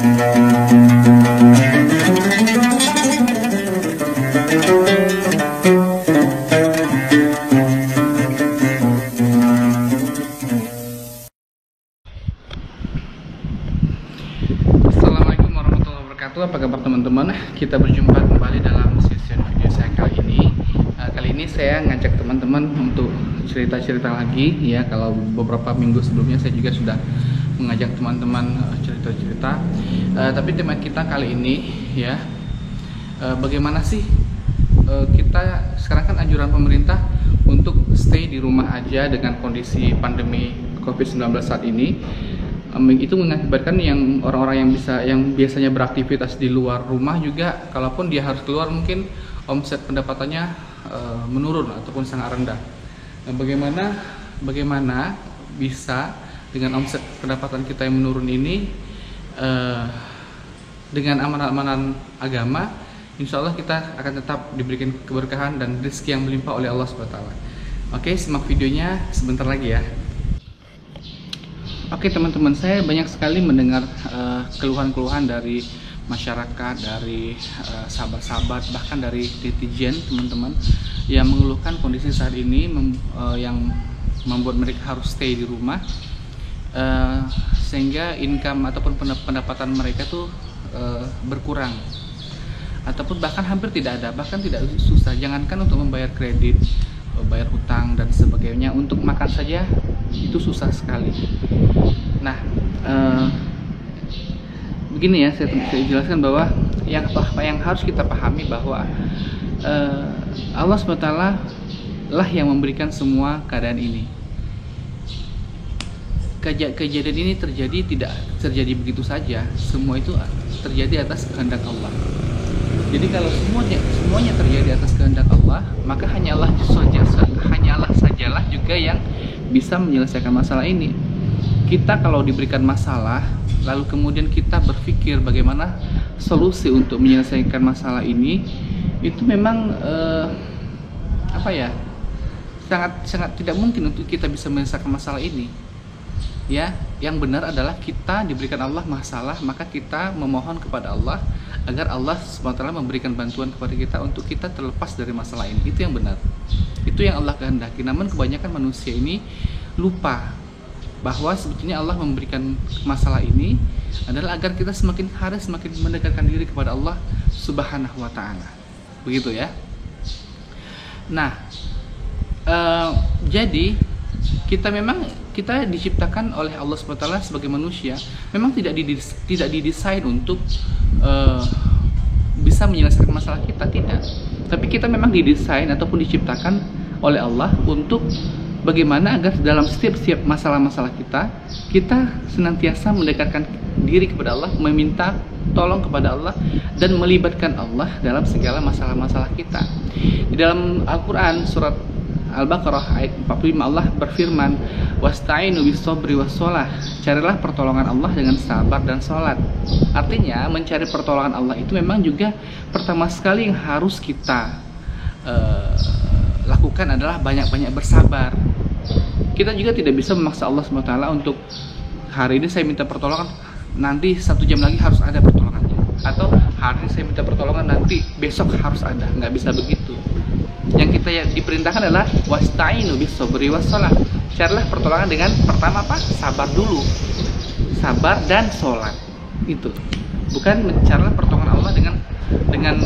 Assalamualaikum warahmatullahi wabarakatuh. Apa kabar teman-teman? Kita berjumpa kembali dalam sesi video saya kali ini. Kali ini saya ngajak teman-teman untuk cerita-cerita lagi ya. Kalau beberapa minggu sebelumnya saya juga sudah mengajak teman-teman cerita-cerita. Tapi tema kita kali ini ya, bagaimana sih kita sekarang kan anjuran pemerintah untuk stay di rumah aja dengan kondisi pandemi COVID-19 saat ini. Itu mengakibatkan yang orang-orang yang biasanya beraktivitas di luar rumah juga, kalaupun dia harus keluar mungkin omset pendapatannya menurun ataupun sangat rendah. Nah, bagaimana bisa dengan omset pendapatan kita yang menurun ini dengan amalan-amalan agama, insya Allah kita akan tetap diberikan keberkahan dan rezeki yang melimpah oleh Allah SWT. Oke, simak videonya sebentar lagi ya. Oke teman-teman, saya banyak sekali mendengar keluhan-keluhan dari masyarakat, dari sahabat-sahabat, bahkan dari netizen teman-teman yang mengeluhkan kondisi saat ini yang membuat mereka harus stay di rumah, sehingga income ataupun pendapatan mereka tuh berkurang ataupun bahkan hampir tidak ada, bahkan tidak susah, jangankan untuk membayar kredit, bayar hutang dan sebagainya, untuk makan saja itu susah sekali. Nah, begini ya, saya jelaskan bahwa yang harus kita pahami bahwa Allah SWT lah yang memberikan semua keadaan ini. Kejadian ini tidak terjadi begitu saja, semua itu terjadi atas kehendak Allah. Jadi kalau semuanya terjadi atas kehendak Allah, maka hanya Allah sajalah juga yang bisa menyelesaikan masalah ini. Kita kalau diberikan masalah, lalu kemudian kita berpikir bagaimana solusi untuk menyelesaikan masalah ini, itu memang sangat tidak mungkin untuk kita bisa menyelesaikan masalah ini. Ya, yang benar adalah kita diberikan Allah masalah, maka kita memohon kepada Allah agar Allah SWT memberikan bantuan kepada kita untuk kita terlepas dari masalah ini. Itu yang benar, itu yang Allah kehendaki. Namun kebanyakan manusia ini lupa bahwa sebetulnya Allah memberikan masalah ini adalah agar kita semakin mendekatkan diri kepada Allah Subhanahu wa Ta'ala. Begitu ya. Nah, jadi kita diciptakan oleh Allah SWT sebagai manusia, memang tidak didesain untuk bisa menyelesaikan masalah kita, tidak. Tapi kita memang didesain ataupun diciptakan oleh Allah untuk bagaimana agar dalam setiap masalah-masalah kita senantiasa mendekatkan diri kepada Allah, meminta tolong kepada Allah dan melibatkan Allah dalam segala masalah-masalah kita. Di dalam Al-Quran surat Al-Baqarah ayat 45 Allah berfirman, wasta'inu bis-sabri was-shalah, carilah pertolongan Allah dengan sabar dan sholat. Artinya mencari pertolongan Allah itu memang juga pertama sekali yang harus kita lakukan adalah banyak-banyak bersabar. Kita juga tidak bisa memaksa Allah SWT untuk hari ini saya minta pertolongan, nanti 1 jam lagi harus ada pertolongannya, atau hari ini saya minta pertolongan, nanti besok harus ada. Nggak bisa begitu. Yang kita diperintahkan adalah wasta'inu bis-sabri was-shalah, carilah pertolongan dengan pertama apa? Sabar dulu, sabar dan sholat. Itu bukan mencarilah pertolongan Allah dengan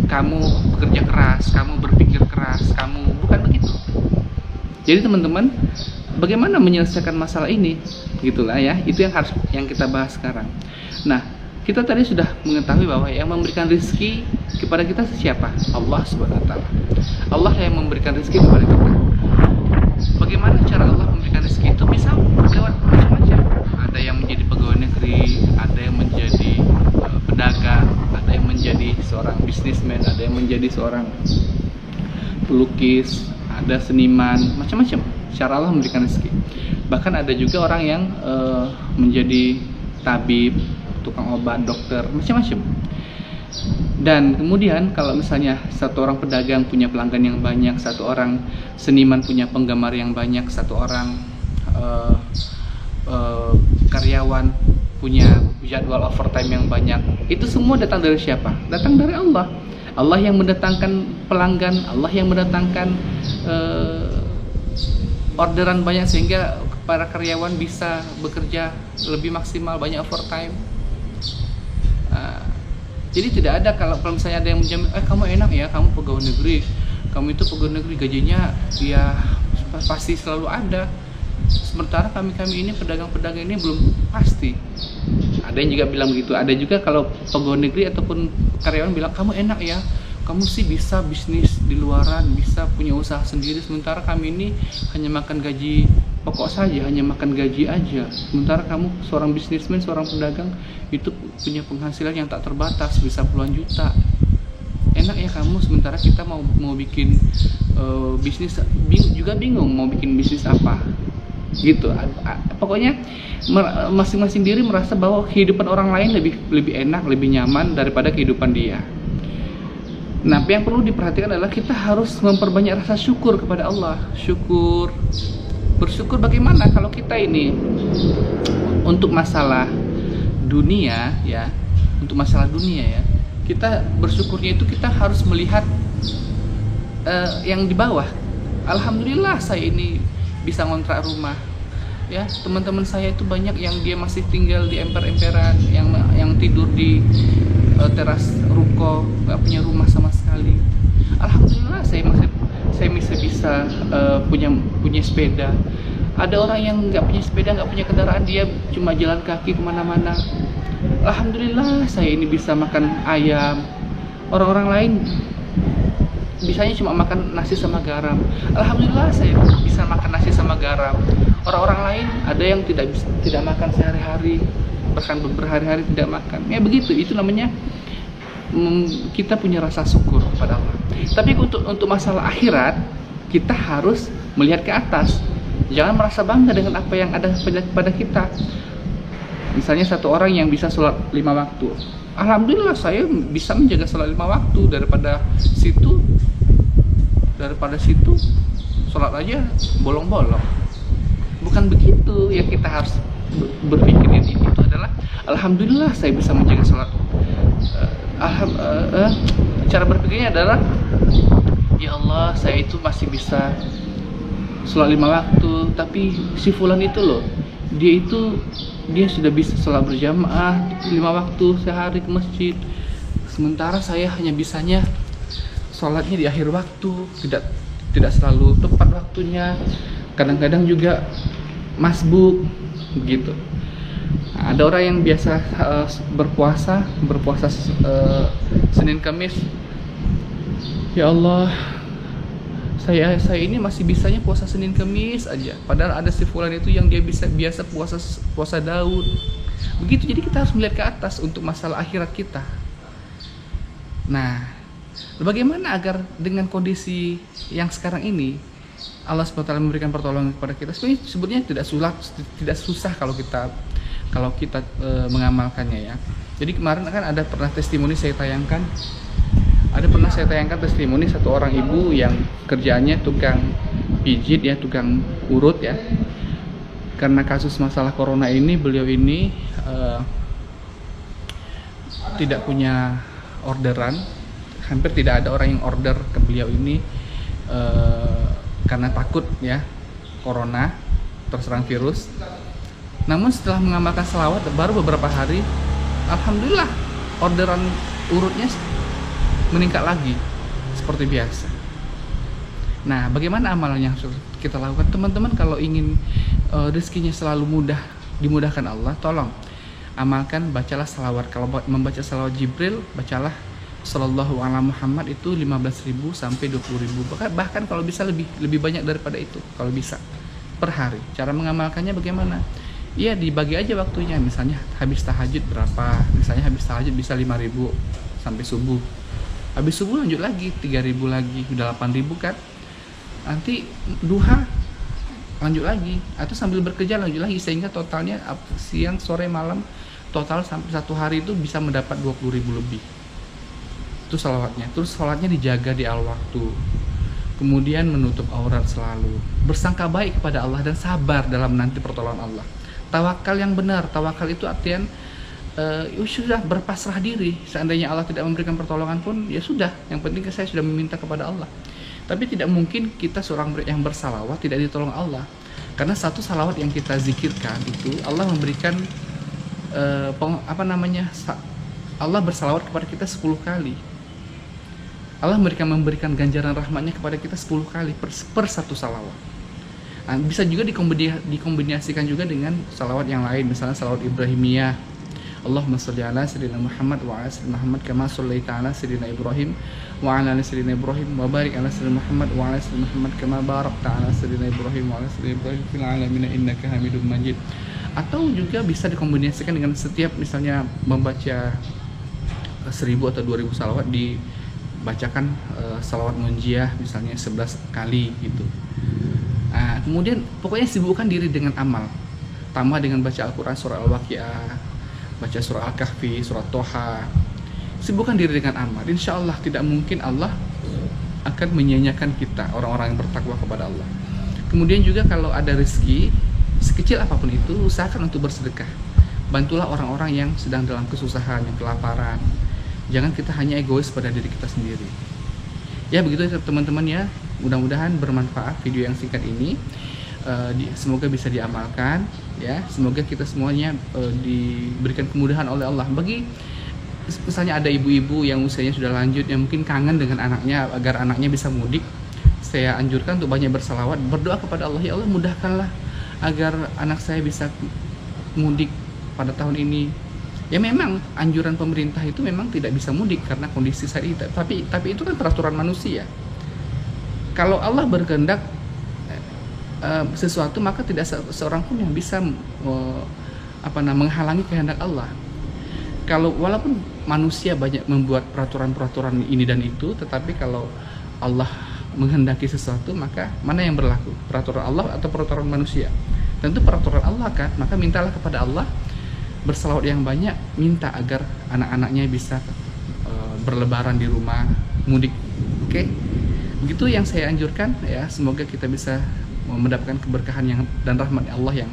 kamu bekerja keras, kamu berpikir keras, bukan begitu. Jadi teman-teman, bagaimana menyelesaikan masalah ini? Gitulah ya, itu yang kita bahas sekarang. Nah, kita tadi sudah mengetahui bahwa yang memberikan rezeki kepada kita siapa? Allah SWT. Allah yang memberikan rezeki kepada kita. Bagaimana cara Allah memberikan rezeki itu? Bisa lewat macam-macam. Ada yang menjadi pegawai negeri, ada yang menjadi pedagang, ada yang menjadi seorang bisnismen, ada yang menjadi seorang pelukis, ada seniman, macam-macam cara Allah memberikan rezeki. Bahkan ada juga orang yang menjadi tabib, tukang obat, dokter, macam-macam. Dan kemudian kalau misalnya satu orang pedagang punya pelanggan yang banyak, satu orang seniman punya penggemar yang banyak, satu orang karyawan punya jadwal overtime yang banyak. Itu semua datang dari siapa? Datang dari Allah. Allah yang mendatangkan pelanggan, Allah yang mendatangkan orderan banyak sehingga para karyawan bisa bekerja lebih maksimal, banyak overtime. Jadi tidak ada kalau misalnya ada yang menjamin, kamu enak ya, kamu pegawai negeri, kamu itu pegawai negeri gajinya ya pasti selalu ada. Sementara kami ini pedagang-pedagang ini belum pasti. Ada yang juga bilang begitu. Ada juga kalau pegawai negeri ataupun karyawan bilang, kamu enak ya, kamu sih bisa bisnis di luaran, bisa punya usaha sendiri. Sementara kami ini hanya makan gaji pokok saja, hanya makan gaji aja. Sementara kamu seorang bisnismen, seorang pedagang itu punya penghasilan yang tak terbatas, bisa puluhan juta. Enak ya kamu, sementara kita mau bikin bisnis juga bingung mau bikin bisnis apa. Gitu. Pokoknya masing-masing diri merasa bahwa kehidupan orang lain lebih enak, lebih nyaman daripada kehidupan dia. Nah, yang perlu diperhatikan adalah kita harus memperbanyak rasa syukur kepada Allah. Bersyukur bagaimana kalau kita ini untuk masalah dunia ya, kita bersyukurnya itu kita harus melihat yang di bawah. Alhamdulillah saya ini bisa ngontrak rumah. Ya, teman-teman saya itu banyak yang dia masih tinggal di emper-emperan, yang tidur di teras ruko, nggak punya rumah sama sekali. Alhamdulillah saya masih bisa punya sepeda. Ada orang yang nggak punya sepeda, nggak punya kendaraan, dia cuma jalan kaki kemana-mana. Alhamdulillah saya ini bisa makan ayam. Orang-orang lain bisanya cuma makan nasi sama garam. Alhamdulillah saya bisa makan nasi sama garam. Orang-orang lain ada yang tidak makan sehari-hari, bahkan berhari-hari tidak makan. Ya begitu, itu namanya kita punya rasa syukur kepada Allah. Tapi untuk masalah akhirat, kita harus melihat ke atas. Jangan merasa bangga dengan apa yang ada pada kita. Misalnya satu orang yang bisa sholat 5 waktu. Alhamdulillah saya bisa menjaga sholat 5 waktu. Daripada situ sholat aja bolong-bolong. Bukan begitu yang kita harus berpikir. Itu adalah alhamdulillah saya bisa menjaga sholat. Cara berpikirnya adalah, ya Allah, saya itu masih bisa sholat 5 waktu, tapi si fulan itu loh, dia sudah bisa sholat berjamaah 5 waktu sehari ke masjid, sementara saya hanya bisanya sholatnya di akhir waktu, tidak selalu tepat waktunya, kadang-kadang juga masbuk begitu. Ada orang yang biasa berpuasa Senin Kamis, ya Allah, saya ini masih bisanya puasa Senin Kamis aja, padahal ada si fulan itu yang dia biasa puasa Daud. Begitu, jadi kita harus melihat ke atas untuk masalah akhirat kita. Nah, bagaimana agar dengan kondisi yang sekarang ini Allah SWT memberikan pertolongan kepada kita? Sebenarnya tidak susah kalau kita mengamalkannya ya. Jadi kemarin kan ada pernah saya tayangkan testimoni satu orang ibu yang kerjaannya tukang pijit ya, tukang urut ya. Karena kasus masalah corona ini, beliau ini tidak punya orderan, hampir tidak ada orang yang order ke beliau ini karena takut ya corona terserang virus. Namun setelah mengamalkan selawat baru beberapa hari, alhamdulillah orderan urutnya meningkat lagi seperti biasa. Nah, bagaimana amalan yang harus kita lakukan? Teman-teman kalau ingin rezekinya selalu dimudahkan Allah, tolong amalkan, bacalah selawat. Kalau membaca selawat Jibril, bacalah Sallallahu ala Muhammad itu 15.000 sampai 20.000. Bahkan kalau bisa lebih banyak daripada itu kalau bisa per hari. Cara mengamalkannya bagaimana? Ya dibagi aja waktunya, misalnya habis tahajud berapa, misalnya habis tahajud bisa 5.000 sampai subuh, habis subuh lanjut lagi 3.000 lagi, udah 8.000 kan, nanti duha lanjut lagi, atau sambil bekerja lanjut lagi, sehingga totalnya siang, sore, malam, total sampai satu hari itu bisa mendapat 20.000 lebih. Itu salawatnya. Terus salatnya dijaga di al waktu, kemudian menutup aurat selalu, bersangka baik kepada Allah dan sabar dalam menanti pertolongan Allah. tawakal yang benar. Tawakal itu artian sudah berpasrah diri. Seandainya Allah tidak memberikan pertolongan pun ya sudah, yang penting saya sudah meminta kepada Allah. Tapi tidak mungkin kita seorang yang bersalawat tidak ditolong Allah, karena satu salawat yang kita zikirkan itu Allah memberikan Allah bersalawat kepada kita 10 kali. Allah memberikan ganjaran rahmatnya kepada kita 10 kali per satu salawat. Nah, bisa juga dikombinasikan juga dengan salawat yang lain, misalnya salawat Ibrahimiyah. Allahumma sholli ala sayyidina Muhammad wa ala sayyidina Muhammad kama shallaita ala sayyidina Ibrahim wa ala sayyidina Ibrahim wa barik ala sayyidina Muhammad wa ala sayyidina Muhammad kama barakta ala sayyidina Ibrahim wa ala sayyidina Ibrahim fil alamin innaka Hamidum Majid. Atau juga bisa dikombinasikan dengan setiap misalnya membaca 1000 atau 2000 salawat dibacakan salawat munjiah misalnya 11 kali gitu. Nah, kemudian pokoknya sibukkan diri dengan amal, tambah dengan baca Al-Quran, surah Al-Waqiah, baca surah Al-Kahfi, surah Toha. Sibukkan diri dengan amal. Insya Allah tidak mungkin Allah akan menyanyiakan kita, orang-orang yang bertakwa kepada Allah. Kemudian juga kalau ada rezeki, sekecil apapun itu, usahakan untuk bersedekah. Bantulah orang-orang yang sedang dalam kesusahan, yang kelaparan. Jangan kita hanya egois pada diri kita sendiri. Ya begitu ya teman-teman ya. Mudah-mudahan bermanfaat video yang singkat ini. Semoga bisa diamalkan ya. Semoga kita semuanya diberikan kemudahan oleh Allah. Bagi misalnya ada ibu-ibu yang usianya sudah lanjut yang mungkin kangen dengan anaknya agar anaknya bisa mudik, saya anjurkan untuk banyak bersalawat, berdoa kepada Allah, ya Allah mudahkanlah agar anak saya bisa mudik pada tahun ini. Ya memang anjuran pemerintah itu memang tidak bisa mudik karena kondisi saat itu, tapi itu kan peraturan manusia. Kalau Allah berkehendak sesuatu, maka tidak seorang pun yang bisa menghalangi kehendak Allah. Kalau walaupun manusia banyak membuat peraturan-peraturan ini dan itu, tetapi kalau Allah menghendaki sesuatu, maka mana yang berlaku, peraturan Allah atau peraturan manusia? Tentu peraturan Allah kan. Maka mintalah kepada Allah, bersalawat yang banyak, minta agar anak-anaknya bisa berlebaran di rumah, mudik. Oke, begitu yang saya anjurkan ya. Semoga kita bisa mendapatkan keberkahan dan rahmat Allah yang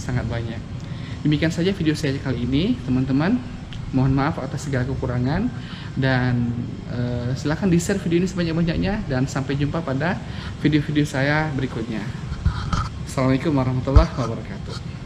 sangat banyak. Demikian saja video saya kali ini teman-teman. Mohon maaf atas segala kekurangan, dan silakan di-share video ini sebanyak-banyaknya, dan sampai jumpa pada video-video saya berikutnya. Assalamualaikum warahmatullahi wabarakatuh.